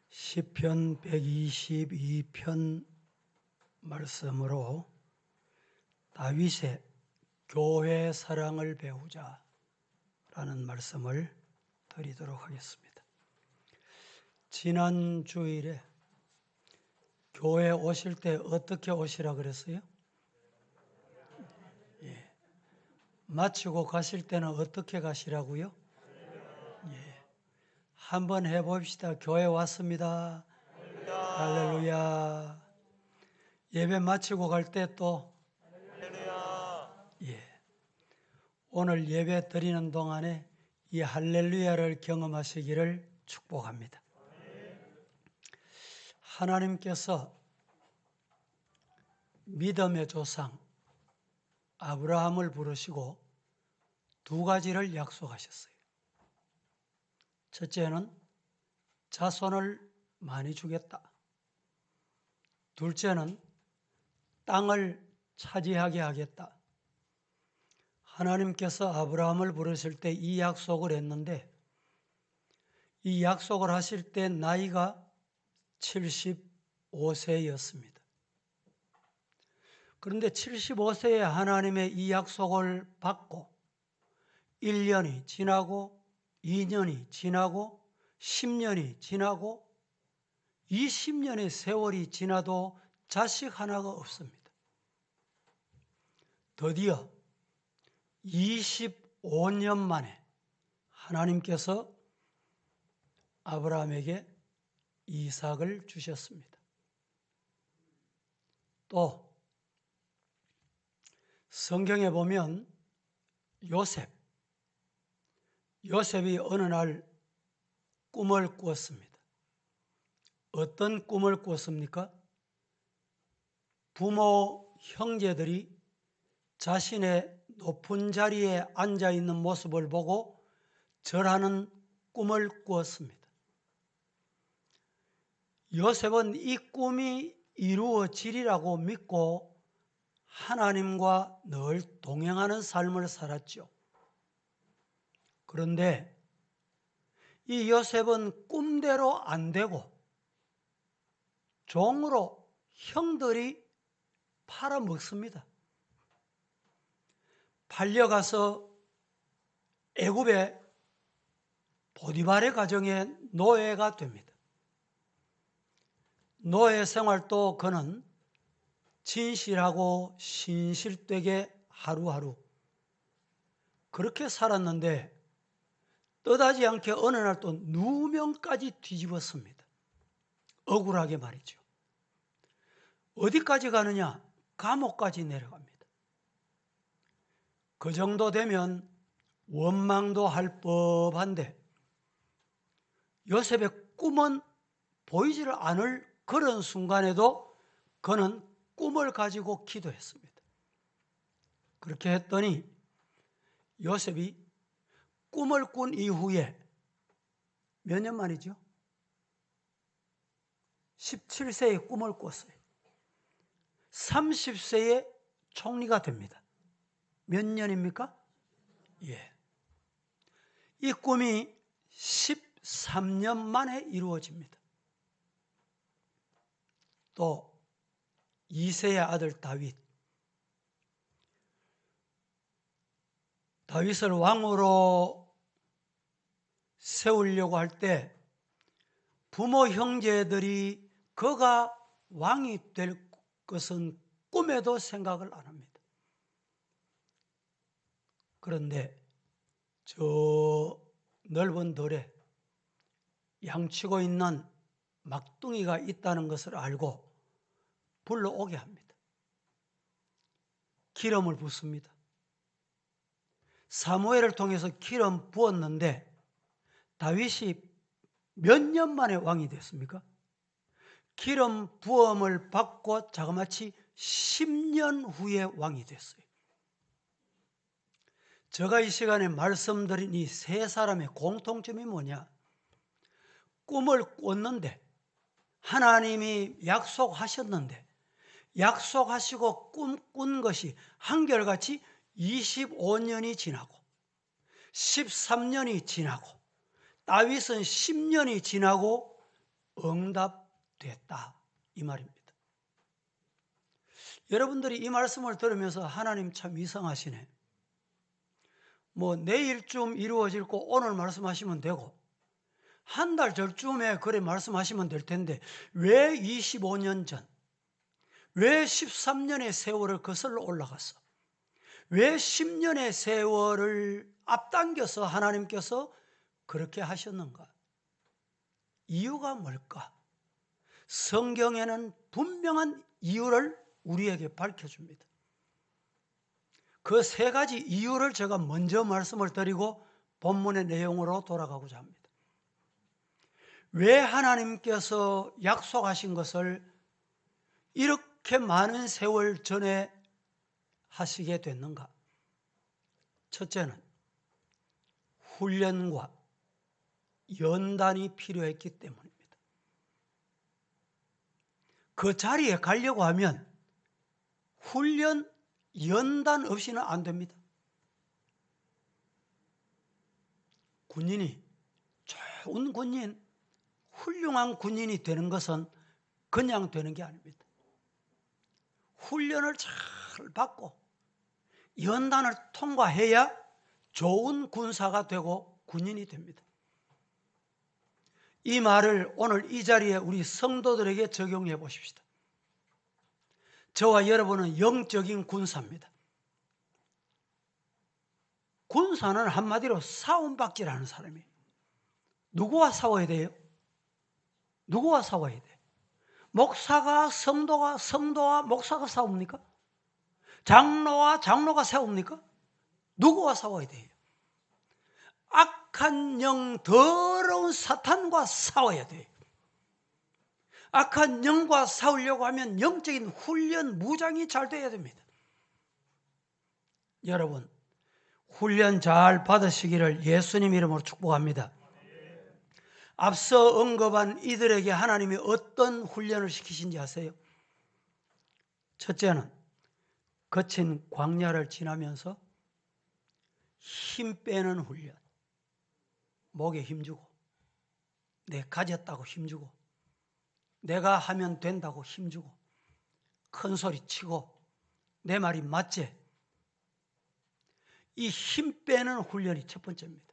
시편 122편 말씀으로 다윗의 교회 사랑을 배우자라는 말씀을 드리도록 하겠습니다. 지난 주일에 교회 오실 때 어떻게 오시라 그랬어요? 마치고 가실 때는 어떻게 가시라고요? 한번 해봅시다. 교회 왔습니다. 할렐루야. 예배 마치고 갈 때 또 오늘 예배 드리는 동안에 이 할렐루야를 경험하시기를 축복합니다. 하나님께서 믿음의 조상 아브라함을 부르시고 두 가지를 약속하셨어요. 첫째는 자손을 많이 주겠다. 둘째는 땅을 차지하게 하겠다. 하나님께서 아브라함을 부르실 때 이 약속을 했는데 이 약속을 하실 때 나이가 75세였습니다. 그런데 75세에 하나님의 이 약속을 받고 1년이 지나고 2년이 지나고 10년이 지나고 20년의 세월이 지나도 자식 하나가 없습니다. 드디어 25년 만에 하나님께서 아브라함에게 이삭을 주셨습니다. 또 성경에 보면 요셉이 어느 날 꿈을 꾸었습니다. 어떤 꿈을 꾸었습니까? 부모 형제들이 자신의 높은 자리에 앉아 있는 모습을 보고 절하는 꿈을 꾸었습니다. 요셉은 이 꿈이 이루어지리라고 믿고 하나님과 늘 동행하는 삶을 살았죠. 그런데 이 요셉은 꿈대로 안 되고 종으로 형들이 팔아먹습니다. 팔려가서 애굽의 보디발의 가정에 노예가 됩니다. 노예 생활도 그는 진실하고 신실되게 하루하루 그렇게 살았는데 뜻하지 않게 어느 날 또 누명까지 뒤집었습니다. 억울하게 말이죠. 어디까지 가느냐? 감옥까지 내려갑니다. 그 정도 되면 원망도 할 법한데 요셉의 꿈은 보이지를 않을 그런 순간에도 그는 꿈을 가지고 기도했습니다. 그렇게 했더니 요셉이 꿈을 꾼 이후에 몇 년 만이죠? 17세에 꿈을 꿨어요. 30세에 총리가 됩니다. 몇 년입니까? 이 꿈이 13년 만에 이루어집니다. 또 2세의 아들 다윗을 왕으로 세우려고 할 때 부모 형제들이 그가 왕이 될 것은 꿈에도 생각을 안 합니다. 그런데 저 넓은 들에 양치고 있는 막둥이가 있다는 것을 알고 불러오게 합니다. 기름을 붓습니다. 사무엘을 통해서 기름 부었는데 다윗이 몇 년 만에 왕이 됐습니까? 기름 부음을 받고 자그마치 10년 후에 왕이 됐어요. 제가 이 시간에 말씀드린 이 세 사람의 공통점이 뭐냐? 꿈을 꿨는데 하나님이 약속하셨는데 약속하시고 꿈꾼 것이 한결같이 25년이 지나고 13년이 지나고 다윗은 10년이 지나고 응답됐다, 이 말입니다. 여러분들이 이 말씀을 들으면서 하나님 참 이상하시네, 뭐 내일쯤 이루어질 거 오늘 말씀하시면 되고 한 달 전쯤에 그래 말씀하시면 될 텐데 왜 25년 전, 왜 13년의 세월을 거슬러 올라갔어? 왜 10년의 세월을 앞당겨서 하나님께서 그렇게 하셨는가? 이유가 뭘까? 성경에는 분명한 이유를 우리에게 밝혀줍니다. 그 세 가지 이유를 제가 먼저 말씀을 드리고 본문의 내용으로 돌아가고자 합니다. 왜 하나님께서 약속하신 것을 이렇게 많은 세월 전에 하시게 됐는가? 첫째는 훈련과 연단이 필요했기 때문입니다. 그 자리에 가려고 하면 훈련, 연단 없이는 안 됩니다. 군인이, 좋은 군인, 훌륭한 군인이 되는 것은 그냥 되는 게 아닙니다. 훈련을 잘 받고 연단을 통과해야 좋은 군사가 되고 군인이 됩니다. 이 말을 오늘 이 자리에 우리 성도들에게 적용해 보십시다. 저와 여러분은 영적인 군사입니다. 군사는 한마디로 싸움박질하는 사람이에요. 누구와 싸워야 돼요? 누구와 싸워야 돼요? 목사가 성도와 목사가 싸웁니까? 장로가 싸웁니까? 누구와 싸워야 돼요? 악한 영, 더러운 사탄과 싸워야 돼요. 악한 영과 싸우려고 하면 영적인 훈련, 무장이 잘 돼야 됩니다. 여러분, 훈련 잘 받으시기를 예수님 이름으로 축복합니다. 앞서 언급한 이들에게 하나님이 어떤 훈련을 시키신지 아세요? 첫째는 거친 광야를 지나면서 힘 빼는 훈련. 목에 힘주고, 내 가졌다고 힘주고, 내가 하면 된다고 힘주고, 큰 소리 치고, 내 말이 맞지? 이 힘 빼는 훈련이 첫 번째입니다.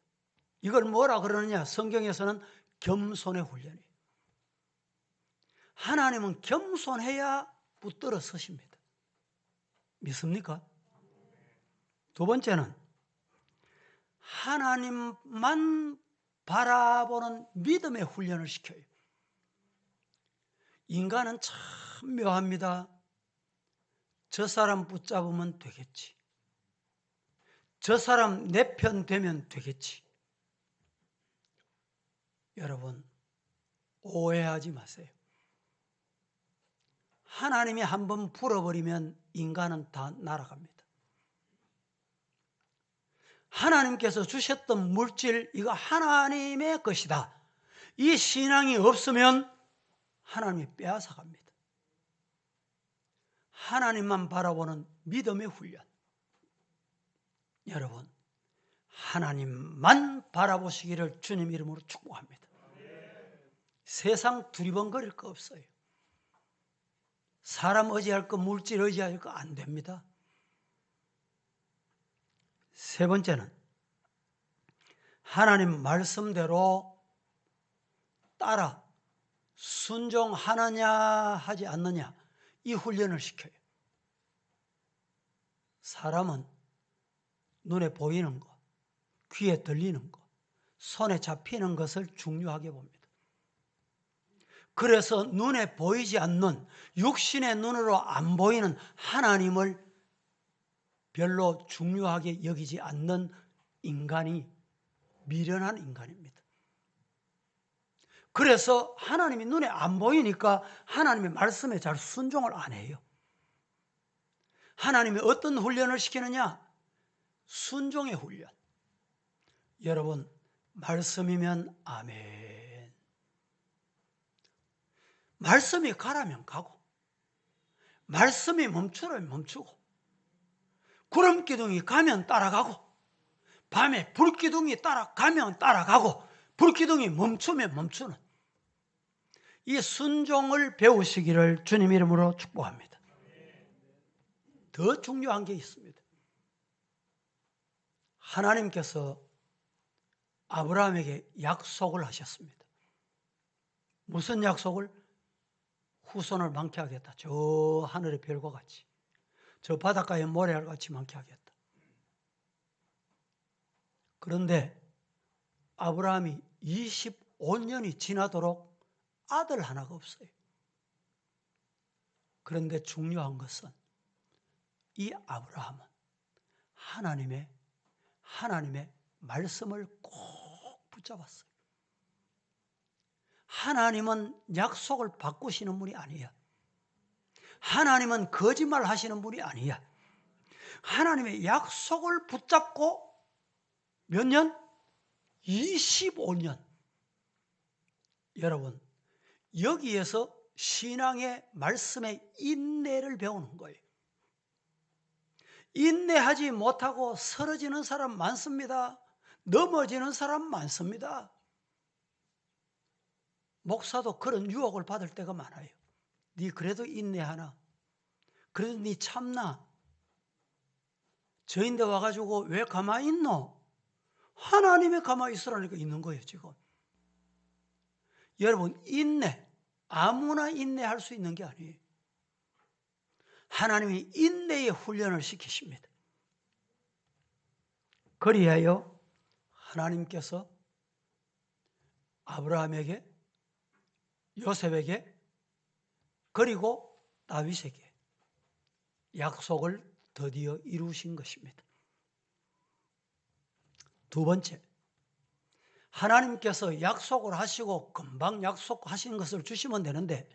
이걸 뭐라 그러느냐? 성경에서는 겸손의 훈련이에요. 하나님은 겸손해야 붙들어 서십니다. 믿습니까? 두 번째는 하나님만 바라보는 믿음의 훈련을 시켜요. 인간은 참 묘합니다. 저 사람 붙잡으면 되겠지. 저 사람 내 편 되면 되겠지. 여러분, 오해하지 마세요. 하나님이 한번 불어버리면 인간은 다 날아갑니다. 하나님께서 주셨던 물질, 이거 하나님의 것이다. 이 신앙이 없으면 하나님이 빼앗아갑니다. 하나님만 바라보는 믿음의 훈련. 여러분, 하나님만 바라보시기를 주님 이름으로 축복합니다. 세상 두리번거릴 거 없어요. 사람 의지할 거, 물질 의지할 거 안 됩니다. 세 번째는 하나님 말씀대로 따라 순종하느냐 하지 않느냐, 이 훈련을 시켜요. 사람은 눈에 보이는 거, 귀에 들리는 거, 손에 잡히는 것을 중요하게 봅니다. 그래서 눈에 보이지 않는, 육신의 눈으로 안 보이는 하나님을 별로 중요하게 여기지 않는 인간이 미련한 인간입니다. 그래서 하나님이 눈에 안 보이니까 하나님의 말씀에 잘 순종을 안 해요. 하나님이 어떤 훈련을 시키느냐? 순종의 훈련. 여러분, 말씀이면 아멘. 말씀이 가라면 가고, 말씀이 멈추라면 멈추고, 구름기둥이 가면 따라가고, 밤에 불기둥이 따라가면 따라가고, 불기둥이 멈추면 멈추는 이 순종을 배우시기를 주님 이름으로 축복합니다. 더 중요한 게 있습니다. 하나님께서 아브라함에게 약속을 하셨습니다. 무슨 약속을? 후손을 많게 하겠다. 저 하늘의 별과 같이, 저 바닷가의 모래알 같이 많게 하겠다. 그런데 아브라함이 25년이 지나도록 아들 하나가 없어요. 그런데 중요한 것은 이 아브라함은 하나님의 말씀을 꼭 붙잡았어요. 하나님은 약속을 바꾸시는 분이 아니야. 하나님은 거짓말 하시는 분이 아니야. 하나님의 약속을 붙잡고 몇 년? 25년. 여러분, 여기에서 신앙의 말씀의 인내를 배우는 거예요. 인내하지 못하고 쓰러지는 사람 많습니다. 넘어지는 사람 많습니다. 목사도 그런 유혹을 받을 때가 많아요. 네 그래도 인내하나? 그래도 네 참나? 저인데 와가지고 왜 가만히 있노? 하나님이 가만히 있으라니까 있는 거예요, 지금. 여러분, 인내, 아무나 인내할 수 있는 게 아니에요. 하나님이 인내의 훈련을 시키십니다. 그리하여 하나님께서 아브라함에게, 요셉에게, 그리고 다윗에게 약속을 드디어 이루신 것입니다. 두 번째, 하나님께서 약속을 하시고 금방 약속하신 것을 주시면 되는데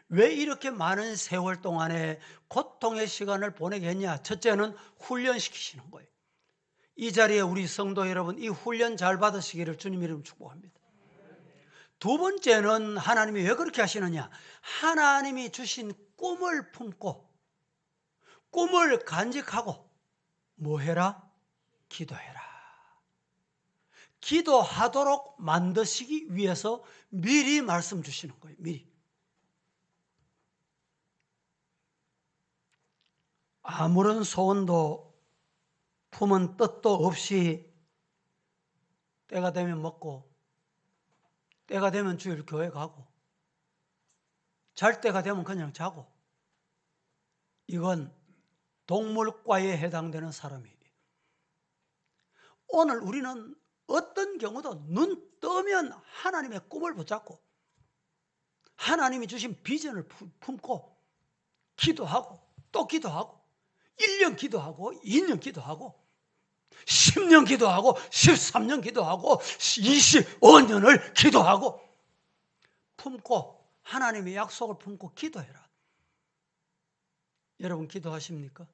왜 이렇게 많은 세월 동안에 고통의 시간을 보내게 했냐? 첫째는 훈련시키시는 거예요. 이 자리에 우리 성도 여러분, 이 훈련 잘 받으시기를 주님 이름으로 축복합니다. 두 번째는 하나님이 왜 그렇게 하시느냐? 하나님이 주신 꿈을 품고 꿈을 간직하고 뭐 해라? 기도해라. 기도하도록 만드시기 위해서 미리 말씀 주시는 거예요. 미리. 아무런 소원도 품은 뜻도 없이 때가 되면 먹고 때가 되면 주일 교회 가고 잘 때가 되면 그냥 자고, 이건 동물과에 해당되는 사람이에요. 오늘 우리는 어떤 경우도 눈 뜨면 하나님의 꿈을 붙잡고 하나님이 주신 비전을 품고 기도하고 또 기도하고 1년 기도하고 2년 기도하고 10년 기도하고 13년 기도하고 25년을 기도하고 품고 하나님의 약속을 품고 기도해라. 여러분 기도하십니까?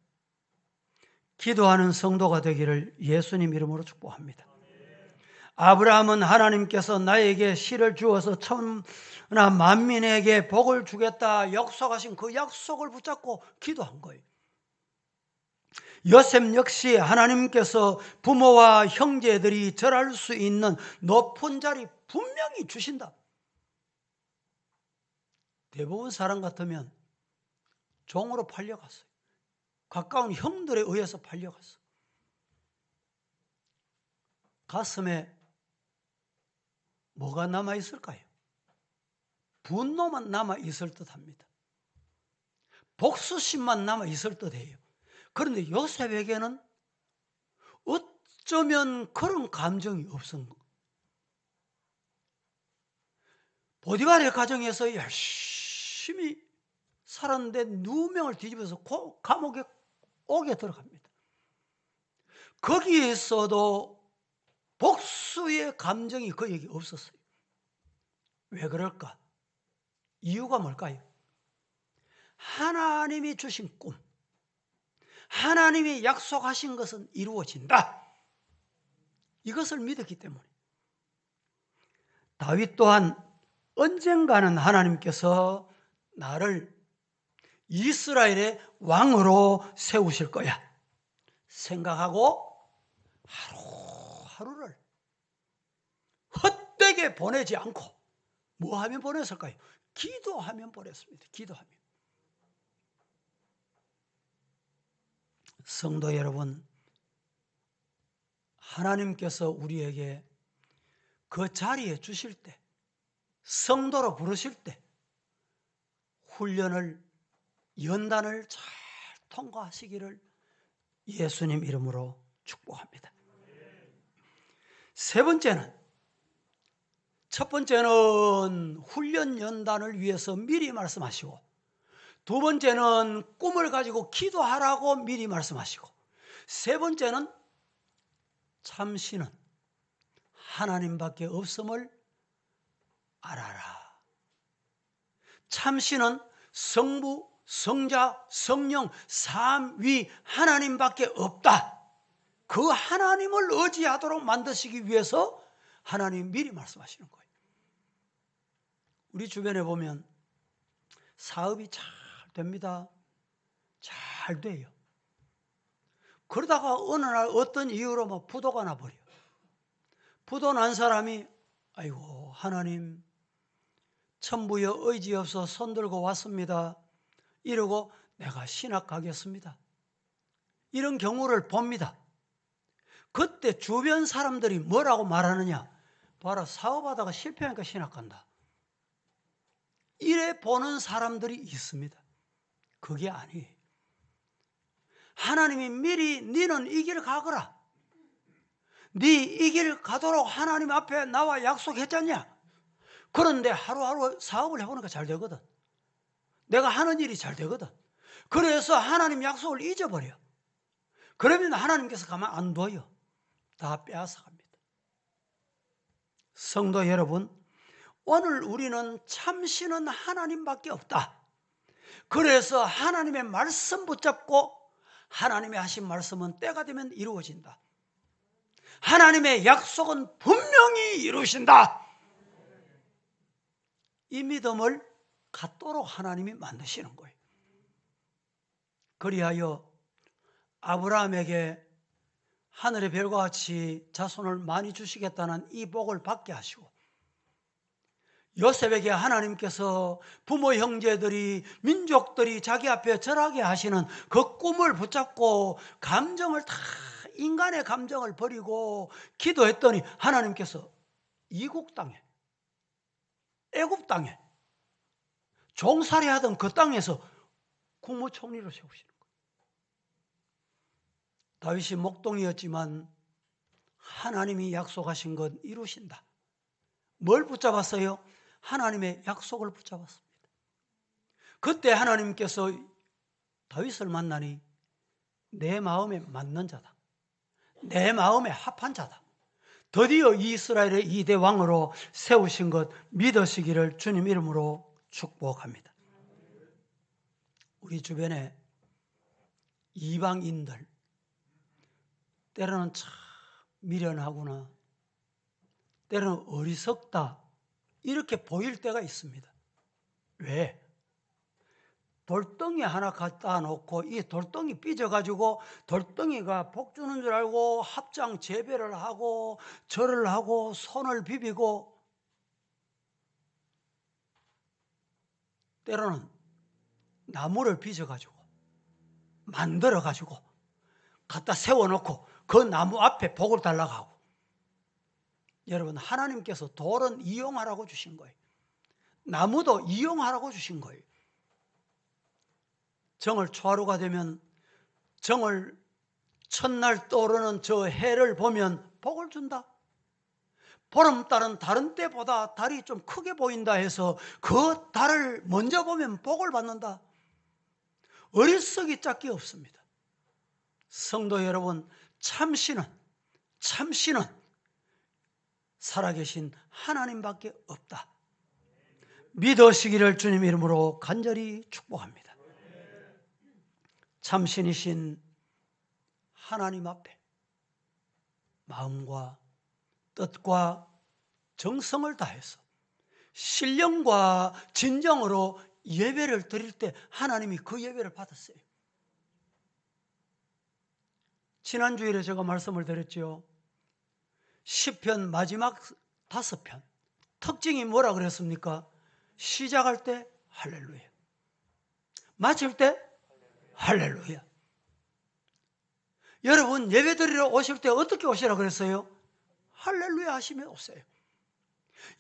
기도하는 성도가 되기를 예수님 이름으로 축복합니다. 아브라함은 하나님께서 나에게 씨를 주어서 천하 만민에게 복을 주겠다 약속하신 그 약속을 붙잡고 기도한 거예요. 요셉 역시 하나님께서 부모와 형제들이 절할 수 있는 높은 자리 분명히 주신다. 대부분 사람 같으면 종으로 팔려갔어요. 가까운 형들에 의해서 팔려갔어. 가슴에 뭐가 남아있을까요? 분노만 남아있을 듯합니다. 복수심만 남아있을 듯해요. 그런데 요셉에게는 어쩌면 그런 감정이 없은 거. 보디발의 가정에서 열심히 살았는데 누명을 뒤집어서 감옥에 오게 들어갑니다. 거기에서도 복수의 감정이 그에게 없었어요. 왜 그럴까? 이유가 뭘까요? 하나님이 주신 꿈, 하나님이 약속하신 것은 이루어진다. 이것을 믿었기 때문에. 다윗 또한 언젠가는 하나님께서 나를 이스라엘의 왕으로 세우실 거야 생각하고 하루하루를 헛되게 우리에게 보내지 않고 뭐 하면 보냈을까요? 기도하면 보냈습니다. 기도하면. 성도 여러분, 하나님께서 우리에게 그 자리에 주실 때, 성도로 부르실 때 훈련을, 연단을 잘 통과하시기를 예수님 이름으로 축복합니다. 세 번째는, 첫 번째는 훈련 연단을 위해서 미리 말씀하시고, 두 번째는 꿈을 가지고 기도하라고 미리 말씀하시고, 세 번째는 참신은 하나님밖에 없음을 알아라. 참신은 성부, 성자, 성령, 삼위 하나님밖에 없다. 그 하나님을 의지하도록 만드시기 위해서 하나님 미리 말씀하시는 거예요. 우리 주변에 보면 사업이 잘 됩니다. 잘 돼요. 그러다가 어느 날 어떤 이유로 막 부도가 나버려. 부도 난 사람이 아이고 하나님 천부여 의지 없어 손 들고 왔습니다. 이러고 내가 신학 가겠습니다. 이런 경우를 봅니다. 그때 주변 사람들이 뭐라고 말하느냐? 봐라, 사업하다가 실패하니까 신학 간다. 이래 보는 사람들이 있습니다. 그게 아니에요. 하나님이 미리 너는 이 길 가거라. 네 이 길 가도록 하나님 앞에 나와 약속했잖냐? 그런데 하루하루 사업을 해보니까 잘 되거든. 내가 하는 일이 잘 되거든. 그래서 하나님 약속을 잊어버려. 그러면 하나님께서 가만 안 둬요. 다 빼앗아갑니다. 성도 여러분, 오늘 우리는 참신은 하나님밖에 없다. 그래서 하나님의 말씀 붙잡고 하나님이 하신 말씀은 때가 되면 이루어진다. 하나님의 약속은 분명히 이루신다. 이 믿음을 갖도록 하나님이 만드시는 거예요. 그리하여 아브라함에게 하늘의 별과 같이 자손을 많이 주시겠다는 이 복을 받게 하시고, 요셉에게 하나님께서 부모 형제들이, 민족들이 자기 앞에 절하게 하시는 그 꿈을 붙잡고 감정을 다, 인간의 감정을 버리고 기도했더니 하나님께서 이국 땅에, 애굽 땅에 종살이하던 그 땅에서 국무총리로 세우시는 거예요. 다윗이 목동이었지만 하나님이 약속하신 것 이루신다. 뭘 붙잡았어요? 하나님의 약속을 붙잡았습니다. 그때 하나님께서 다윗을 만나니 내 마음에 맞는 자다. 내 마음에 합한 자다. 드디어 이스라엘의 2대 왕으로 세우신 것 믿으시기를 주님 이름으로 축복합니다. 우리 주변에 이방인들 때로는 참 미련하구나, 때로는 어리석다 이렇게 보일 때가 있습니다. 왜? 돌덩이 하나 갖다 놓고 이 돌덩이 삐져가지고 돌덩이가 복 주는 줄 알고 합장 재배를 하고 절을 하고 손을 비비고, 때로는 나무를 빚어가지고 만들어가지고 갖다 세워놓고 그 나무 앞에 복을 달라고 하고. 여러분, 하나님께서 돌은 이용하라고 주신 거예요. 나무도 이용하라고 주신 거예요. 정월 초하루가 되면 정월 첫날 떠오르는 저 해를 보면 복을 준다. 보름달은 다른 때보다 달이 좀 크게 보인다 해서 그 달을 먼저 보면 복을 받는다. 어리석이 짝이 없습니다. 성도 여러분, 참신은 살아계신 하나님밖에 없다. 믿으시기를 주님 이름으로 간절히 축복합니다. 참신이신 하나님 앞에 마음과 뜻과 정성을 다해서 신령과 진정으로 예배를 드릴 때 하나님이 그 예배를 받았어요. 지난주일에 제가 말씀을 드렸죠. 시편 마지막 5편, 특징이 뭐라 그랬습니까? 시작할 때 할렐루야, 마칠 때 할렐루야. 여러분 예배 드리러 오실 때 어떻게 오시라 그랬어요? 할렐루야 하시며 오세요.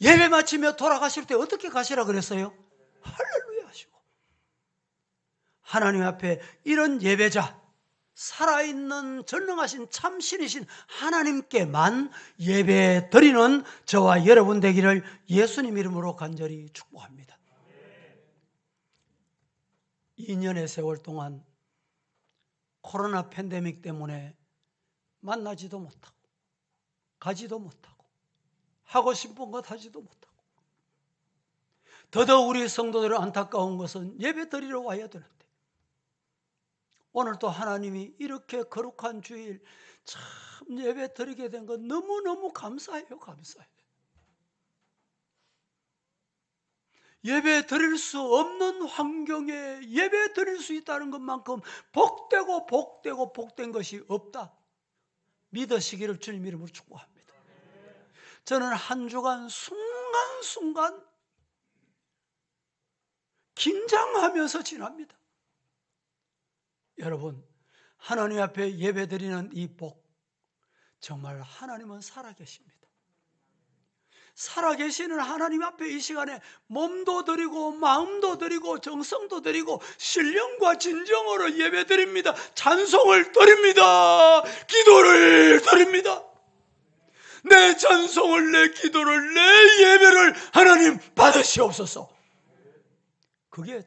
예배 마치며 돌아가실 때 어떻게 가시라 그랬어요? 할렐루야 하시고. 하나님 앞에 이런 예배자, 살아있는 전능하신 참신이신 하나님께만 예배 드리는 저와 여러분 되기를 예수님 이름으로 간절히 축복합니다. 2년의 세월 동안 코로나 팬데믹 때문에 만나지도 못하고 가지도 못하고 하고 싶은 것 하지도 못하고, 더더욱 우리 성도들의 안타까운 것은 예배 드리러 와야 되는데 오늘 또 하나님이 이렇게 거룩한 주일 참 예배 드리게 된 건 너무너무 감사해요. 감사해요. 예배 드릴 수 없는 환경에 예배 드릴 수 있다는 것만큼 복되고 복되고 복된 것이 없다 믿으시기를 주님 이름으로 축복합니다. 저는 한 주간 순간순간 긴장하면서 지납니다. 여러분, 하나님 앞에 예배드리는 이 복, 정말 하나님은 살아계십니다. 살아계시는 하나님 앞에 이 시간에 몸도 드리고 마음도 드리고 정성도 드리고 신령과 진정으로 예배드립니다. 찬송을 드립니다. 기도를 드립니다. 내 찬송을, 내 기도를, 내 예배를 하나님 받으시옵소서. 그게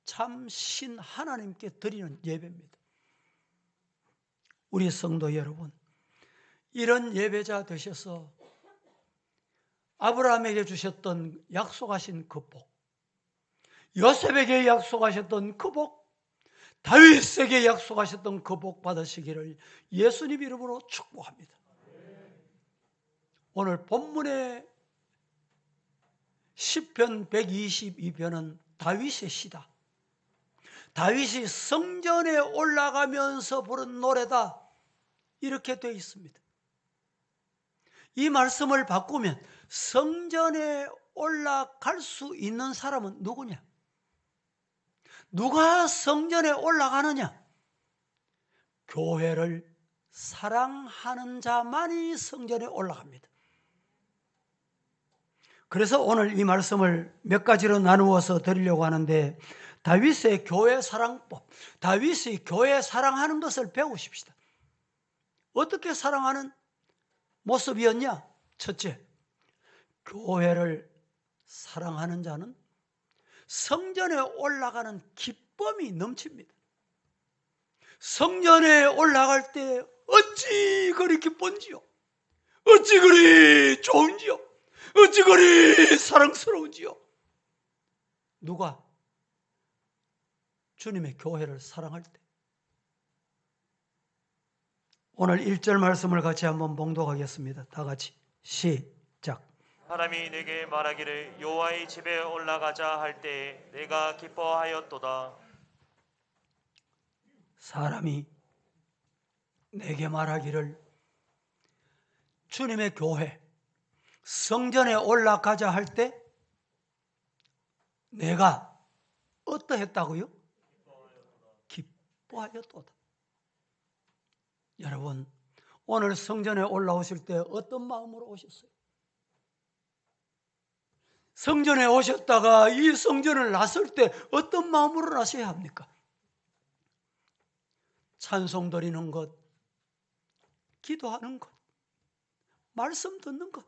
참신 하나님께 드리는 예배입니다. 우리 성도 여러분, 이런 예배자 되셔서 아브라함에게 주셨던 약속하신 그 복, 요셉에게 약속하셨던 그 복, 다윗에게 약속하셨던 그 복 받으시기를 예수님 이름으로 축복합니다. 오늘 본문의 시편 122편은 다윗의 시다. 다윗이 성전에 올라가면서 부른 노래다, 이렇게 되어 있습니다. 이 말씀을 바꾸면 성전에 올라갈 수 있는 사람은 누구냐? 누가 성전에 올라가느냐? 교회를 사랑하는 자만이 성전에 올라갑니다. 그래서 오늘 이 말씀을 몇 가지로 나누어서 드리려고 하는데, 다윗의 교회 사랑법, 다윗이 교회 사랑하는 것을 배우십시다. 어떻게 사랑하는 모습이었냐? 첫째, 교회를 사랑하는 자는 성전에 올라가는 기쁨이 넘칩니다. 성전에 올라갈 때 어찌 그리 기쁜지요, 어찌 그리 좋은지요, 어찌 그리 사랑스러운지요. 누가? 주님의 교회를 사랑할 때. 오늘 1절 말씀을 같이 한번 봉독하겠습니다. 다 같이 시작. 사람이 내게 말하기를 여호와의 집에 올라가자 할 때에 내가 기뻐하였도다. 사람이 내게 말하기를 주님의 교회, 성전에 올라가자 할 때 내가 어떠했다고요? 기뻐하였도다. 여러분, 오늘 성전에 올라오실 때 어떤 마음으로 오셨어요? 성전에 오셨다가 이 성전을 나설 때 어떤 마음으로 나서야 합니까? 찬송 드리는 것, 기도하는 것, 말씀 듣는 것,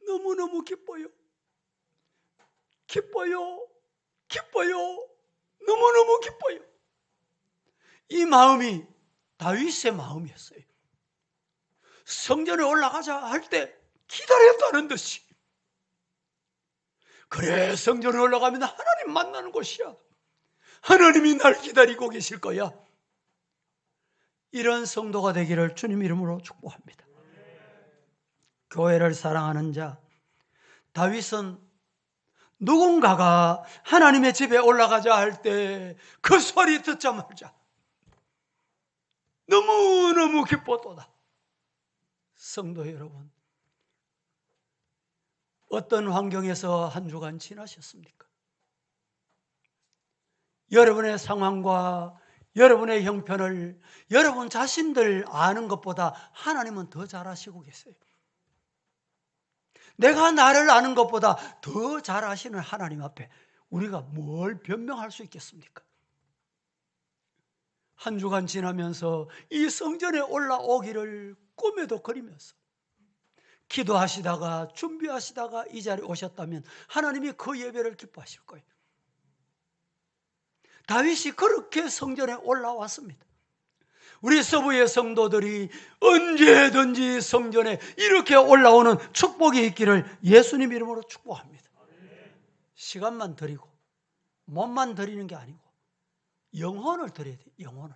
너무너무 기뻐요. 기뻐요. 기뻐요. 너무너무 기뻐요. 이 마음이 다윗의 마음이었어요. 성전에 올라가자 할 때 기다렸다는 듯이. 그래, 성전에 올라가면 하나님 만나는 곳이야. 하나님이 날 기다리고 계실 거야. 이런 성도가 되기를 주님 이름으로 축복합니다. 교회를 사랑하는 자, 다윗은 누군가가 하나님의 집에 올라가자 할 때 그 소리 듣자마자 너무너무 기뻤도다. 성도 여러분, 어떤 환경에서 한 주간 지나셨습니까? 여러분의 상황과 여러분의 형편을 여러분 자신들 아는 것보다 하나님은 더 잘 아시고 계세요. 내가 나를 아는 것보다 더 잘 아시는 하나님 앞에 우리가 뭘 변명할 수 있겠습니까? 한 주간 지나면서 이 성전에 올라오기를 꿈에도 그리면서 기도하시다가 준비하시다가 이 자리에 오셨다면 하나님이 그 예배를 기뻐하실 거예요. 다윗이 그렇게 성전에 올라왔습니다. 우리 서부의 성도들이 언제든지 성전에 이렇게 올라오는 축복이 있기를 예수님 이름으로 축복합니다. 시간만 드리고 몸만 드리는 게 아니고 영혼을 드려야 돼요. 영혼을.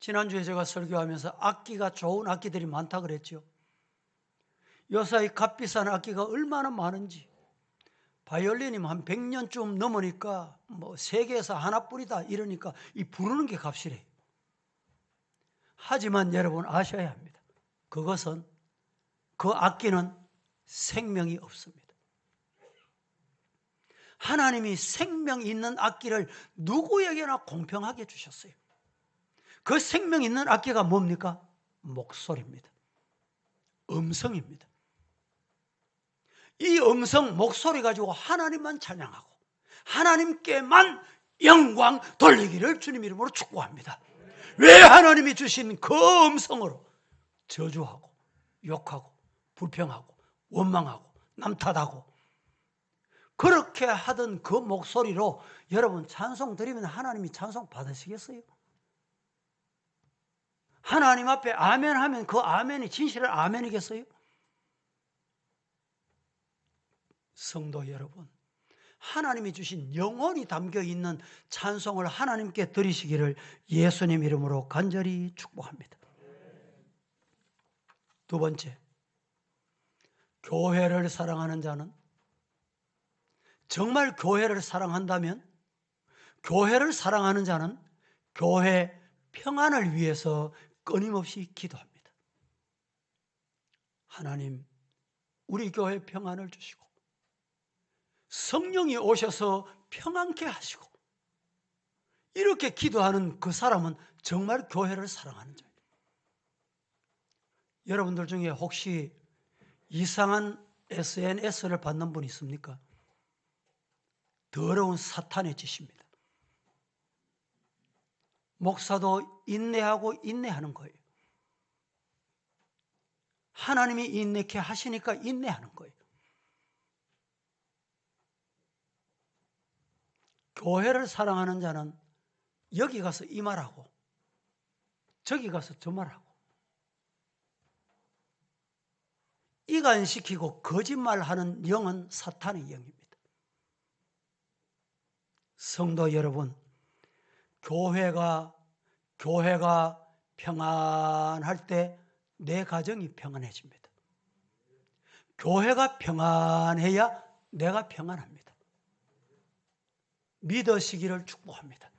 지난주에 제가 설교하면서 악기가 좋은 악기들이 많다 그랬죠. 요사이 값비싼 악기가 얼마나 많은지. 바이올린이 한 100년쯤 넘으니까 뭐 세계에서 하나뿐이다 이러니까 이 부르는 게 값이래. 하지만 여러분 아셔야 합니다. 그것은 그 악기는 생명이 없습니다. 하나님이 생명 있는 악기를 누구에게나 공평하게 주셨어요. 그 생명 있는 악기가 뭡니까? 목소리입니다. 음성입니다. 이 음성, 목소리 가지고 하나님만 찬양하고 하나님께만 영광 돌리기를 주님 이름으로 축복합니다. 왜 하나님이 주신 그 음성으로 저주하고 욕하고 불평하고 원망하고 남 탓하고 그렇게 하던 그 목소리로 여러분 찬송 드리면 하나님이 찬송 받으시겠어요? 하나님 앞에 아멘 하면 그 아멘이 진실한 아멘이겠어요? 성도 여러분, 하나님이 주신 영혼이 담겨있는 찬송을 하나님께 드리시기를 예수님 이름으로 간절히 축복합니다. 두 번째, 교회를 사랑하는 자는 정말 교회를 사랑한다면 교회를 사랑하는 자는 교회 평안을 위해서 끊임없이 기도합니다. 하나님, 우리 교회 평안을 주시고 성령이 오셔서 평안케 하시고 이렇게 기도하는 그 사람은 정말 교회를 사랑하는 자예요. 여러분들 중에 혹시 이상한 SNS를 받는 분 있습니까? 더러운 사탄의 짓입니다. 목사도 인내하고 인내하는 거예요. 하나님이 인내케 하시니까 인내하는 거예요. 교회를 사랑하는 자는 여기 가서 이 말하고 저기 가서 저 말하고 이간시키고 거짓말하는 영은 사탄의 영입니다. 성도 여러분, 교회가 평안할 때 내 가정이 평안해집니다. 교회가 평안해야 내가 평안합니다. 믿으시기를 축복합니다.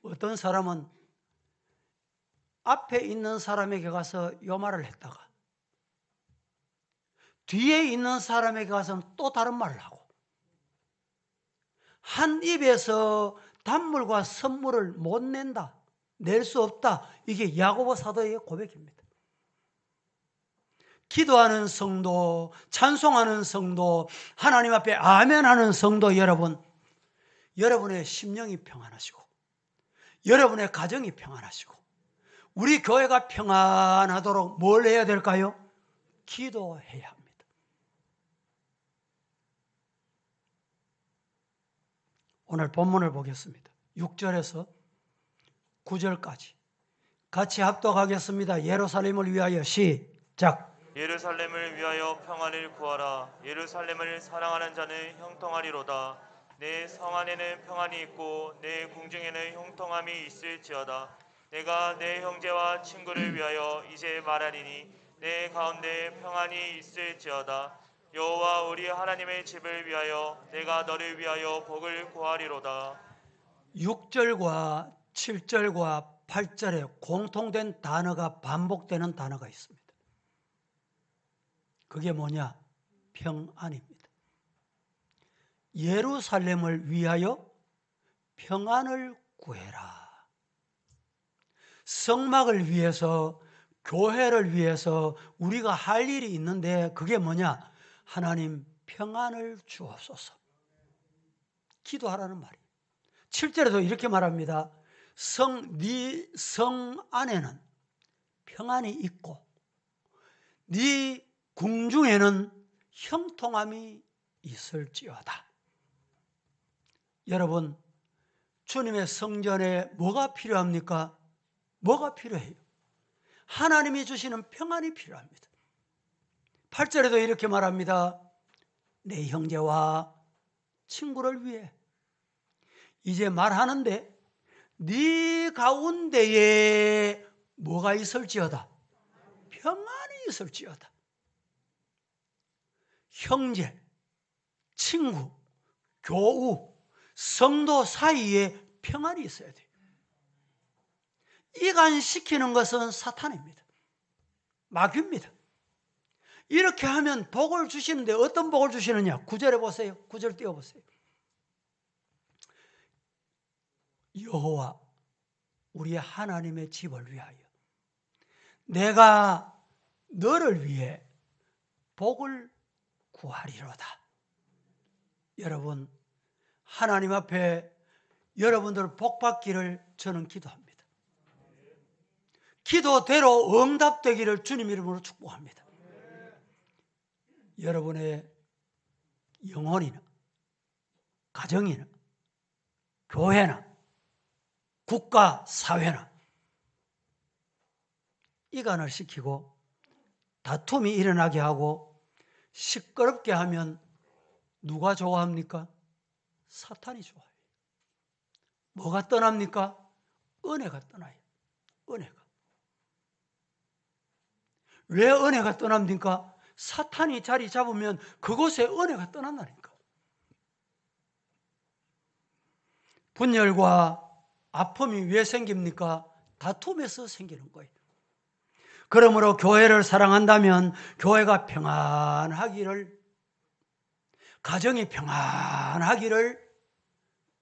어떤 사람은 앞에 있는 사람에게 가서 요 말을 했다가 뒤에 있는 사람에게 가서는 또 다른 말을 하고 한 입에서 단물과 선물을 못 낸다, 낼 수 없다. 이게 야고보 사도의 고백입니다. 기도하는 성도, 찬송하는 성도, 하나님 앞에 아멘하는 성도 여러분, 여러분의 심령이 평안하시고 여러분의 가정이 평안하시고 우리 교회가 평안하도록 뭘 해야 될까요? 기도해야 합니다. 오늘 본문을 보겠습니다. 6절에서 9절까지 같이 합독하겠습니다. 예루살렘을 위하여 시작. 예루살렘을 위하여 평안을 구하라. 예루살렘을 사랑하는 자는 형통하리로다. 내 성 안에는 평안이 있고 내 궁중에는 형통함이 있을지어다. 내가 내 형제와 친구를 위하여 이제 말하리니 내 가운데 평안이 있을지어다. 여호와 우리 하나님의 집을 위하여 내가 너를 위하여 복을 구하리로다. 6절과 7절과 8절에 공통된 단어가 반복되는 단어가 있습니다. 그게 뭐냐? 평안입니다. 예루살렘을 위하여 평안을 구해라. 성막을 위해서, 교회를 위해서 우리가 할 일이 있는데 그게 뭐냐? 하나님 평안을 주옵소서. 기도하라는 말이에요. 7절에도 이렇게 말합니다. 네 성 안에는 평안이 있고 네 궁중에는 형통함이 있을지어다. 여러분, 주님의 성전에 뭐가 필요합니까? 뭐가 필요해요? 하나님이 주시는 평안이 필요합니다. 8절에도 이렇게 말합니다. 내 형제와 친구를 위해 이제 말하는데 네 가운데에 뭐가 있을지어다? 평안이 있을지어다. 형제, 친구, 교우, 성도 사이에 평안이 있어야 돼요. 이간시키는 것은 사탄입니다. 마귀입니다. 이렇게 하면 복을 주시는데 어떤 복을 주시느냐? 9절에 보세요. 9절 띄워보세요. 여호와 우리 하나님의 집을 위하여 내가 너를 위해 복을 구하리로다. 여러분, 하나님 앞에 여러분들 복 받기를 저는 기도합니다. 기도대로 응답되기를 주님 이름으로 축복합니다. 여러분의 영혼이나 가정이나 교회나 국가, 사회나 이간을 시키고 다툼이 일어나게 하고 시끄럽게 하면 누가 좋아합니까? 사탄이 좋아해요. 뭐가 떠납니까? 은혜가 떠나요. 은혜가. 왜 은혜가 떠납니까? 사탄이 자리 잡으면 그곳에 은혜가 떠난다니까. 분열과 아픔이 왜 생깁니까? 다툼에서 생기는 거예요. 그러므로 교회를 사랑한다면 교회가 평안하기를, 가정이 평안하기를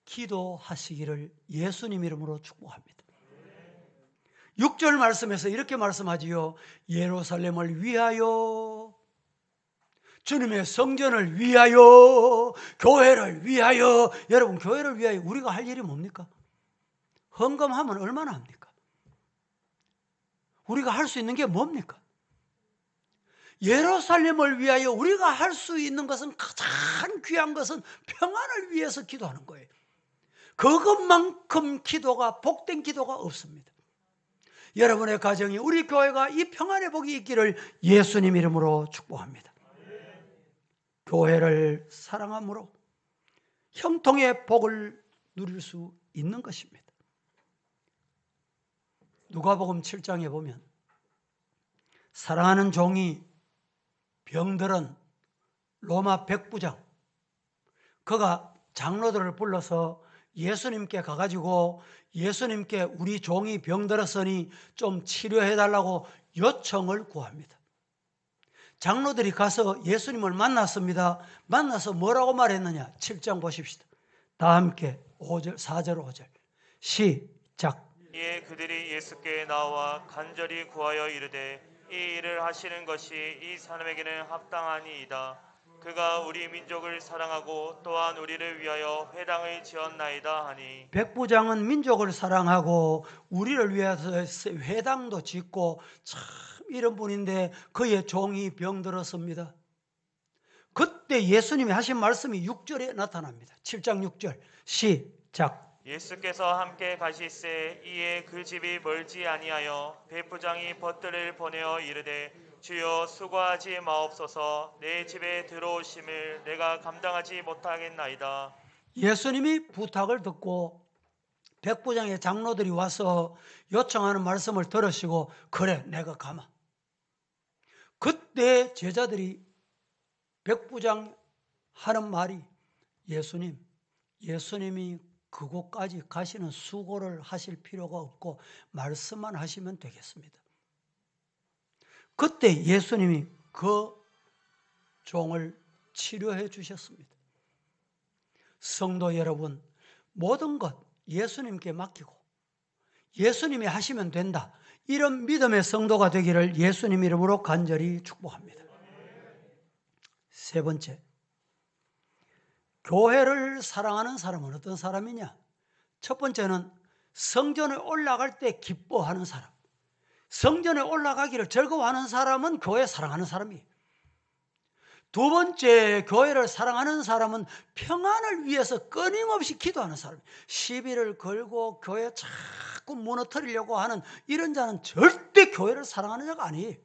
기도하시기를 예수님 이름으로 축복합니다. 6절 말씀에서 이렇게 말씀하지요. 예루살렘을 위하여, 주님의 성전을 위하여, 교회를 위하여. 여러분, 교회를 위하여 우리가 할 일이 뭡니까? 헌금하면 얼마나 합니까? 우리가 할 수 있는 게 뭡니까? 예루살렘을 위하여 우리가 할 수 있는 것은, 가장 귀한 것은 평안을 위해서 기도하는 거예요. 그것만큼 기도가, 복된 기도가 없습니다. 여러분의 가정이, 우리 교회가 이 평안의 복이 있기를 예수님 이름으로 축복합니다. 교회를 사랑함으로 형통의 복을 누릴 수 있는 것입니다. 누가복음 7장에 보면 사랑하는 종이 병들은 로마 백부장, 그가 장로들을 불러서 예수님께 가가지고 예수님께 우리 종이 병들었으니 좀 치료해달라고 요청을 구합니다. 장로들이 가서 예수님을 만났습니다. 만나서 뭐라고 말했느냐? 7장 보십시다. 다 함께 5절, 4절, 5절 시작. 이에 그들이 예수께 나와 간절히 구하여 이르되 이 일을 하시는 것이 이 사람에게는 합당하니이다. 그가 우리 민족을 사랑하고 또한 우리를 위하여 회당을 지었나이다 하니. 백부장은 민족을 사랑하고 우리를 위해서 회당도 짓고 참 이런 분인데 그의 종이 병들었습니다. 그때 예수님이 하신 말씀이 6절에 나타납니다. 7장 6절 시작. 예수께서 함께 가시세 이에 그 집이 멀지 아니하여 백부장이 벗들을 보내어 이르되 주여 수고하지 마옵소서 내 집에 들어오심을 내가 감당하지 못하겠나이다. 예수님이 부탁을 듣고 백부장의 장로들이 와서 요청하는 말씀을 들으시고 그래 내가 가마. 그때 제자들이 백부장 하는 말이 예수님이 그곳까지 가시는 수고를 하실 필요가 없고 말씀만 하시면 되겠습니다. 그때 예수님이 그 종을 치료해 주셨습니다. 성도 여러분, 모든 것 예수님께 맡기고 예수님이 하시면 된다, 이런 믿음의 성도가 되기를 예수님 이름으로 간절히 축복합니다. 세 번째, 교회를 사랑하는 사람은 어떤 사람이냐? 첫 번째는 성전에 올라갈 때 기뻐하는 사람. 성전에 올라가기를 즐거워하는 사람은 교회 사랑하는 사람이에요. 두 번째, 교회를 사랑하는 사람은 평안을 위해서 끊임없이 기도하는 사람이에요. 시비를 걸고 교회 자꾸 무너뜨리려고 하는 이런 자는 절대 교회를 사랑하는 자가 아니에요.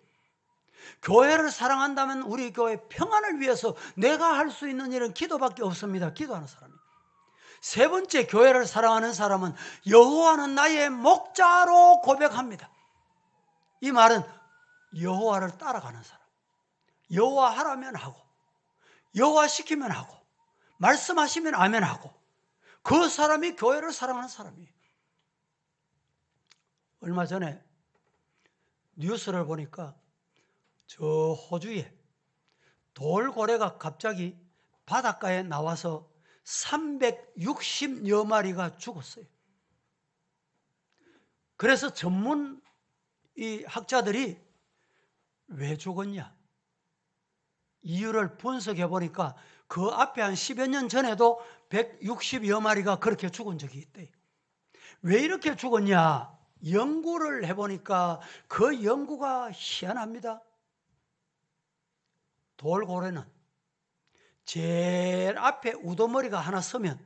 교회를 사랑한다면 우리 교회 평안을 위해서 내가 할 수 있는 일은 기도밖에 없습니다. 기도하는 사람이에요. 세 번째, 교회를 사랑하는 사람은 여호와는 나의 목자로 고백합니다. 이 말은 여호와를 따라가는 사람, 여호와 하라면 하고 여호와 시키면 하고 말씀하시면 아멘 하고, 그 사람이 교회를 사랑하는 사람이에요. 얼마 전에 뉴스를 보니까 저 호주에 돌고래가 갑자기 바닷가에 나와서 360여 마리가 죽었어요. 그래서 전문 이 학자들이 왜 죽었냐, 이유를 분석해 보니까 그 앞에 한 10여 년 전에도 160여 마리가 그렇게 죽은 적이 있대요. 왜 이렇게 죽었냐, 연구를 해보니까 그 연구가 희한합니다. 돌고래는 제일 앞에 우두머리가 하나 서면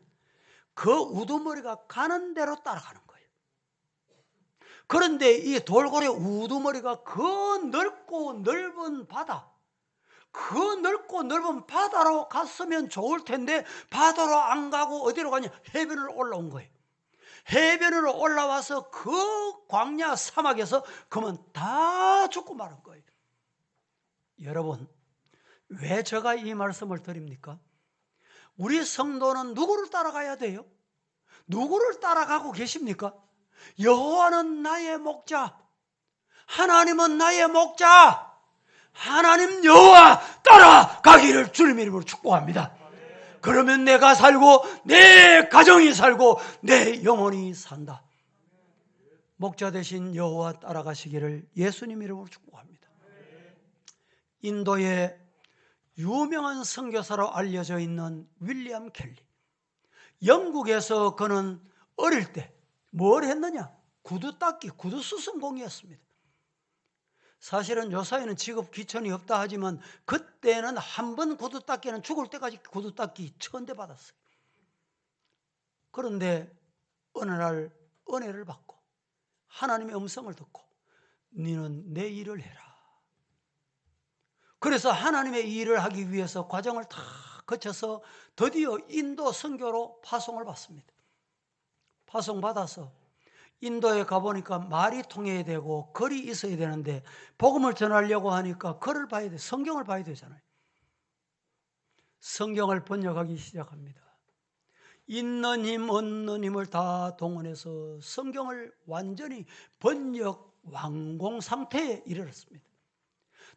그 우두머리가 가는 대로 따라가는 거예요. 그런데 이 돌고래 우두머리가 그 넓고 넓은 바다, 그 넓고 넓은 바다로 갔으면 좋을 텐데 바다로 안 가고 어디로 가냐, 해변으로 올라온 거예요. 해변으로 올라와서 그 광야 사막에서 그만 다 죽고 마는 거예요. 여러분, 왜 제가 이 말씀을 드립니까? 우리 성도는 누구를 따라가야 돼요? 누구를 따라가고 계십니까? 여호와는 나의 목자, 하나님은 나의 목자, 하나님 여호와 따라가기를 주님 이름으로 축복합니다. 그러면 내가 살고 내 가정이 살고 내 영혼이 산다. 목자 되신 여호와 따라가시기를 예수님 이름으로 축복합니다. 인도의 유명한 선교사로 알려져 있는 윌리엄 켈리, 영국에서 그는 어릴 때 뭘 했느냐, 구두 닦기, 구두 수선공이었습니다. 사실은 요사이는 직업 귀천이 없다 하지만 그때는 한 번 구두 닦기는 죽을 때까지 구두 닦기 천대 받았어요. 그런데 어느 날 은혜를 받고 하나님의 음성을 듣고 너는 내 일을 해라. 그래서 하나님의 일을 하기 위해서 과정을 다 거쳐서 드디어 인도 선교로 파송을 받습니다. 파송받아서 인도에 가보니까 말이 통해야 되고 글이 있어야 되는데 복음을 전하려고 하니까 글을 봐야 돼, 성경을 봐야 되잖아요. 성경을 번역하기 시작합니다. 있는 힘 없는 힘을 다 동원해서 성경을 완전히 번역 완공 상태에 이르렀습니다.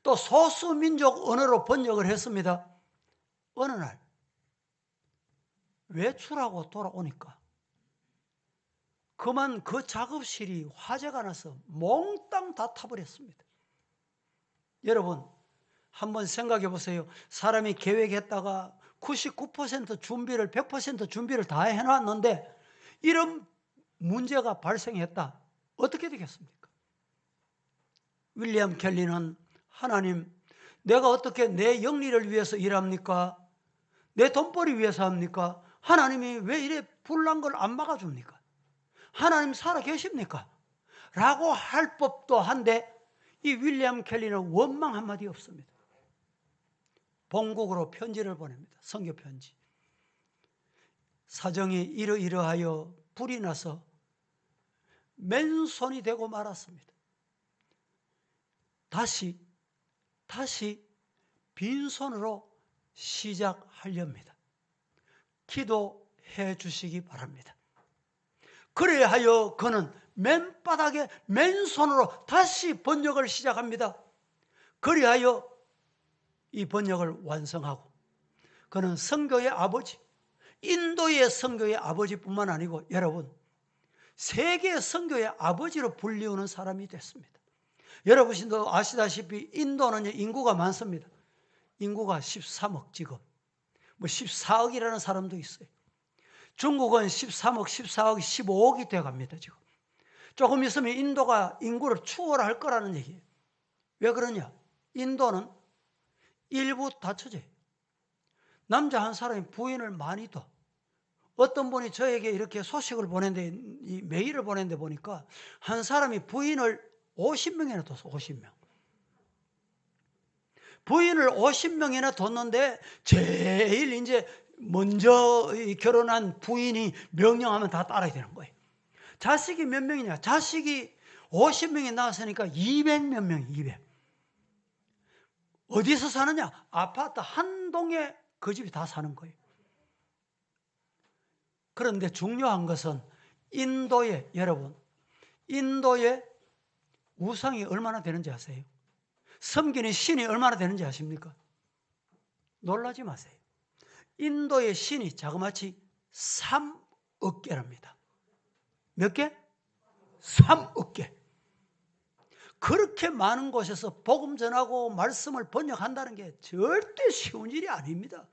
또 소수민족 언어로 번역을 했습니다. 어느 날 외출하고 돌아오니까 그만 그 작업실이 화재가 나서 몽땅 다 타버렸습니다. 여러분, 한번 생각해 보세요. 사람이 계획했다가 99% 준비를 100% 준비를 다 해놨는데 이런 문제가 발생했다. 어떻게 되겠습니까? 윌리엄 켈리는 하나님, 내가 어떻게 내 영리를 위해서 일합니까? 내 돈벌이 위해서 합니까? 하나님이 왜 이래 불난 걸 안 막아줍니까? 하나님 살아 계십니까? 라고 할 법도 한데 이 윌리엄 켈리는 원망 한마디 없습니다. 본국으로 편지를 보냅니다. 선교 편지. 사정이 이러이러하여 불이 나서 맨손이 되고 말았습니다. 다시 빈손으로 시작하렵니다. 기도해 주시기 바랍니다. 그래야 하여 그는 맨바닥에 맨손으로 다시 번역을 시작합니다. 그래야 하여 이 번역을 완성하고 그는 선교의 아버지, 인도의 선교의 아버지뿐만 아니고 여러분 세계 선교의 아버지로 불리우는 사람이 됐습니다. 여러분도 아시다시피 인도는 인구가 많습니다. 인구가 13억 지금. 뭐 14억이라는 사람도 있어요. 중국은 13억, 14억, 15억이 돼갑니다 지금. 조금 있으면 인도가 인구를 추월할 거라는 얘기예요. 왜 그러냐? 인도는 일부 다처제예요. 남자 한 사람이 부인을 많이 둬. 어떤 분이 저에게 이렇게 소식을 보냈는데, 이 메일을 보냈는데 보니까 한 사람이 부인을 50명이나 뒀어. 50명. 부인을 50명이나 뒀는데 제일 이제 먼저 결혼한 부인이 명령하면 다 따라야 되는 거예요. 자식이 몇 명이냐? 자식이 50명이 나왔으니까 200몇 명이 200. 어디서 사느냐? 아파트 한 동에 그 집이 다 사는 거예요. 그런데 중요한 것은 인도에 여러분 인도에 우상이 얼마나 되는지 아세요? 섬기는 신이 얼마나 되는지 아십니까? 놀라지 마세요. 인도의 신이 자그마치 3억 개랍니다. 몇 개? 3억 개. 그렇게 많은 곳에서 복음 전하고 말씀을 번역한다는 게 절대 쉬운 일이 아닙니다.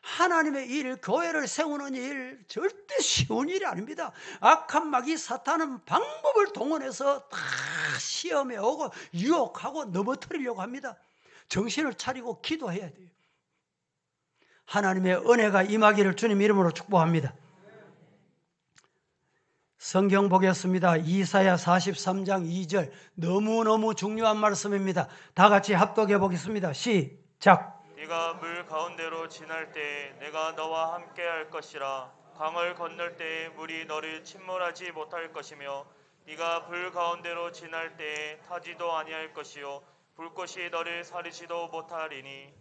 하나님의 일, 교회를 세우는 일 절대 쉬운 일이 아닙니다. 악한 마귀 사탄은 방법을 동원해서 다 시험해 오고 유혹하고 넘어뜨리려고 합니다. 정신을 차리고 기도해야 돼요. 하나님의 은혜가 임하기를 주님 이름으로 축복합니다. 성경 보겠습니다. 이사야 43장 2절 너무너무 중요한 말씀입니다. 다 같이 합독해 보겠습니다. 시작. 네가 물 가운데로 지날 때에 내가 너와 함께 할 것이라. 강을 건널 때에 물이 너를 침몰하지 못할 것이며 네가 불 가운데로 지날 때에 타지도 아니할 것이요 불꽃이 너를 사르지도 못하리니.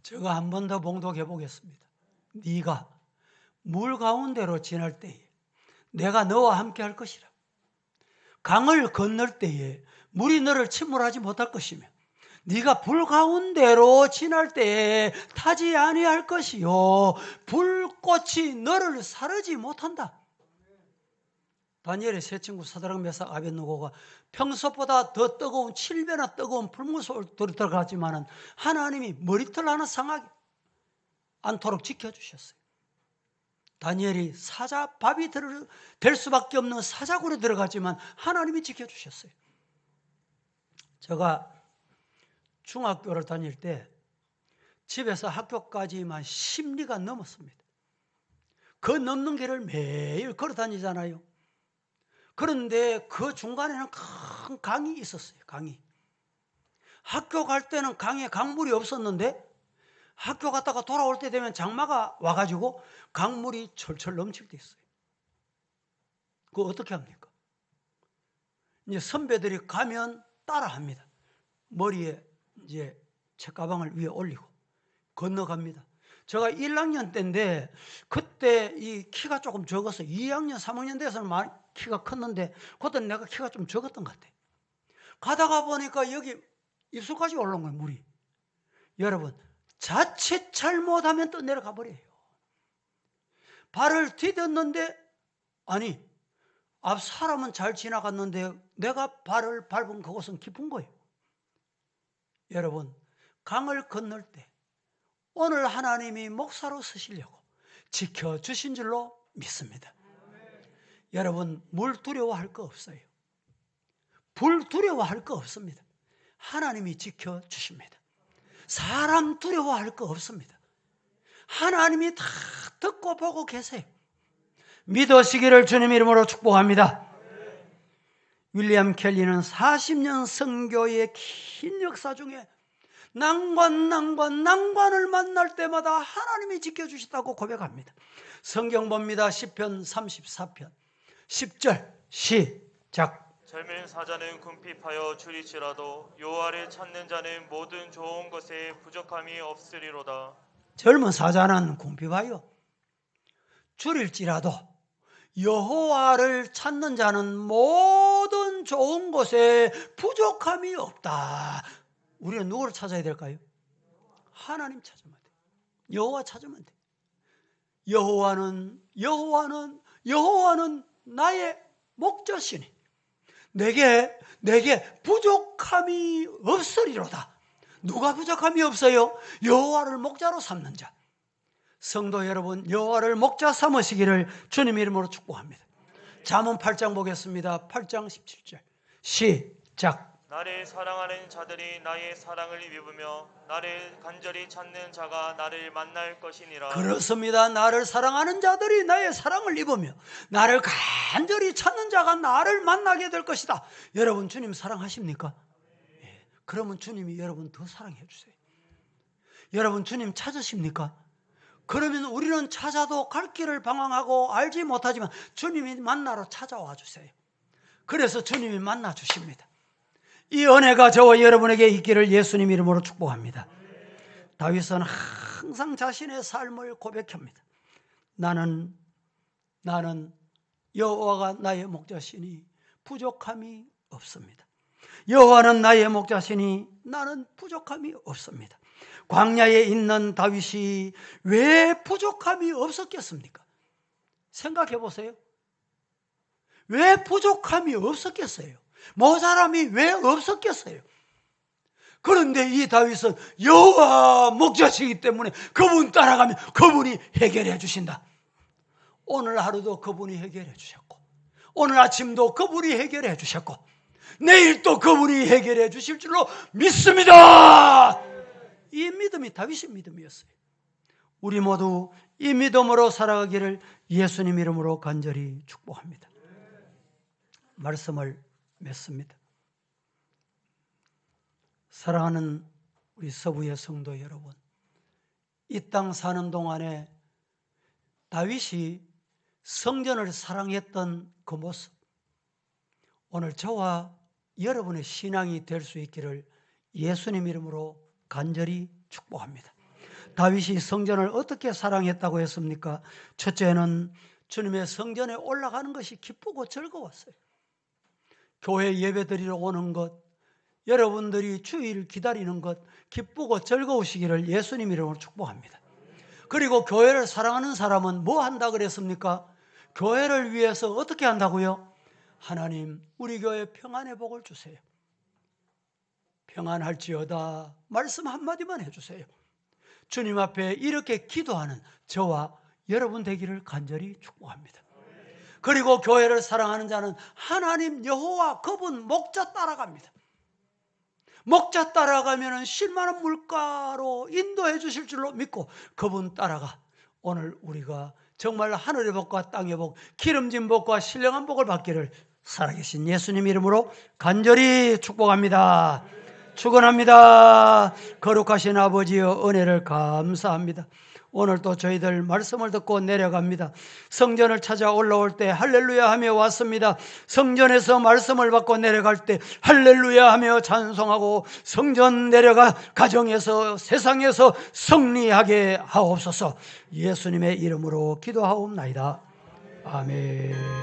제가 한 번 더 봉독해 보겠습니다. 네가 물 가운데로 지날 때에 내가 너와 함께 할 것이라. 강을 건널 때에 물이 너를 침몰하지 못할 것이며 네가 불 가운데로 지날 때에 타지 아니할 것이요 불꽃이 너를 사르지 못한다. 다니엘의 세 친구 사드락 메삭 아벳느고가 평소보다 더 뜨거운 7배나 뜨거운 불못으로 들어갔지만은 하나님이 머리털 하나 상하게 않도록 지켜주셨어요. 다니엘이 사자밥이 될 수밖에 없는 사자굴에 들어갔지만 하나님이 지켜주셨어요. 제가 중학교를 다닐 때 집에서 학교까지만 10리가 넘었습니다. 그 넘는 길을 매일 걸어 다니잖아요. 그런데 그 중간에는 큰 강이 있었어요. 강이. 학교 갈 때는 강에 강물이 없었는데 학교 갔다가 돌아올 때 되면 장마가 와가지고 강물이 철철 넘칠 때 있어요. 그거 어떻게 합니까? 이제 선배들이 가면 따라합니다. 머리에 이제 책가방을 위에 올리고 건너갑니다. 제가 1학년 때인데 그때 이 키가 조금 적었어요. 2학년, 3학년 돼서는 많이 키가 컸는데 그때는 내가 키가 좀 적었던 것 같아요. 가다가 보니까 여기 입술까지 올라온 거예요, 물이. 여러분, 자칫 잘못하면 또 내려가 버려요. 발을 디뎠는데 아니, 앞 사람은 잘 지나갔는데 내가 발을 밟은 그곳은 깊은 거예요. 여러분, 강을 건널 때 오늘 하나님이 목사로 쓰시려고 지켜주신 줄로 믿습니다. 여러분, 물 두려워할 거 없어요. 불 두려워할 거 없습니다. 하나님이 지켜주십니다. 사람 두려워할 거 없습니다. 하나님이 다 듣고 보고 계세요. 믿으시기를 주님 이름으로 축복합니다. 윌리엄 켈리는 40년 선교의 긴 역사 중에 난관을 만날 때마다 하나님이 지켜주셨다고 고백합니다. 성경 봅니다. 시편 34편 10절 시작. 젊은 사자는 궁핍하여 줄일지라도 여호와를 찾는 자는 모든 좋은 것에 부족함이 없으리로다. 젊은 사자는 궁핍하여 줄일지라도 여호와를 찾는 자는 모든 좋은 것에 부족함이 없다. 우리는 누구를 찾아야 될까요? 하나님 찾으면 돼. 여호와 찾으면 돼. 여호와는 나의 목자시니 내게 부족함이 없으리로다. 누가 부족함이 없어요? 여호와를 목자로 삼는 자. 성도 여러분, 여호와를 목자 삼으시기를 주님 이름으로 축복합니다. 잠언 8장 보겠습니다. 8장 17절 시작. 나를 사랑하는 자들이 나의 사랑을 입으며 나를 간절히 찾는 자가 나를 만날 것이니라. 그렇습니다. 나를 사랑하는 자들이 나의 사랑을 입으며 나를 간절히 찾는 자가 나를 만나게 될 것이다. 여러분 주님 사랑하십니까? 예. 그러면 주님이 여러분 더 사랑해 주세요. 여러분 주님 찾으십니까? 그러면 우리는 찾아도 갈 길을 방황하고 알지 못하지만 주님이 만나러 찾아와 주세요. 그래서 주님이 만나 주십니다. 이 은혜가 저와 여러분에게 있기를 예수님 이름으로 축복합니다. 다윗은 항상 자신의 삶을 고백합니다. 나는 여호와가 나의 목자시니 부족함이 없습니다. 여호와는 나의 목자시니 나는 부족함이 없습니다. 광야에 있는 다윗이 왜 부족함이 없었겠습니까? 생각해 보세요. 왜 부족함이 없었겠어요? 모자람이 왜 없었겠어요? 그런데 이 다윗은 여호와 목자시기 때문에 그분 따라가면 그분이 해결해 주신다. 오늘 하루도 그분이 해결해 주셨고 오늘 아침도 그분이 해결해 주셨고 내일도 그분이 해결해 주실 줄로 믿습니다. 이 믿음이 다윗의 믿음이었어요. 우리 모두 이 믿음으로 살아가기를 예수님 이름으로 간절히 축복합니다. 말씀을 맺습니다. 사랑하는 우리 서부의 성도 여러분, 이 땅 사는 동안에 다윗이 성전을 사랑했던 그 모습, 오늘 저와 여러분의 신앙이 될 수 있기를 예수님 이름으로 간절히 축복합니다. 다윗이 성전을 어떻게 사랑했다고 했습니까? 첫째는 주님의 성전에 올라가는 것이 기쁘고 즐거웠어요. 교회 예배 드리러 오는 것, 여러분들이 주일을 기다리는 것 기쁘고 즐거우시기를 예수님 이름으로 축복합니다. 그리고 교회를 사랑하는 사람은 뭐 한다 그랬습니까? 교회를 위해서 어떻게 한다고요? 하나님 우리 교회 평안의 복을 주세요. 평안할지어다 말씀 한마디만 해주세요. 주님 앞에 이렇게 기도하는 저와 여러분 되기를 간절히 축복합니다. 그리고 교회를 사랑하는 자는 하나님 여호와 그분 목자 따라갑니다. 목자 따라가면 쉴만한 물가로 인도해 주실 줄로 믿고 그분 따라가 오늘 우리가 정말 하늘의 복과 땅의 복, 기름진 복과 신령한 복을 받기를 살아계신 예수님 이름으로 간절히 축복합니다. 축원합니다. 거룩하신 아버지여 은혜를 감사합니다. 오늘 또 저희들 말씀을 듣고 내려갑니다. 성전을 찾아 올라올 때 할렐루야 하며 왔습니다. 성전에서 말씀을 받고 내려갈 때 할렐루야 하며 찬송하고 성전 내려가 가정에서 세상에서 승리하게 하옵소서. 예수님의 이름으로 기도하옵나이다. 아멘.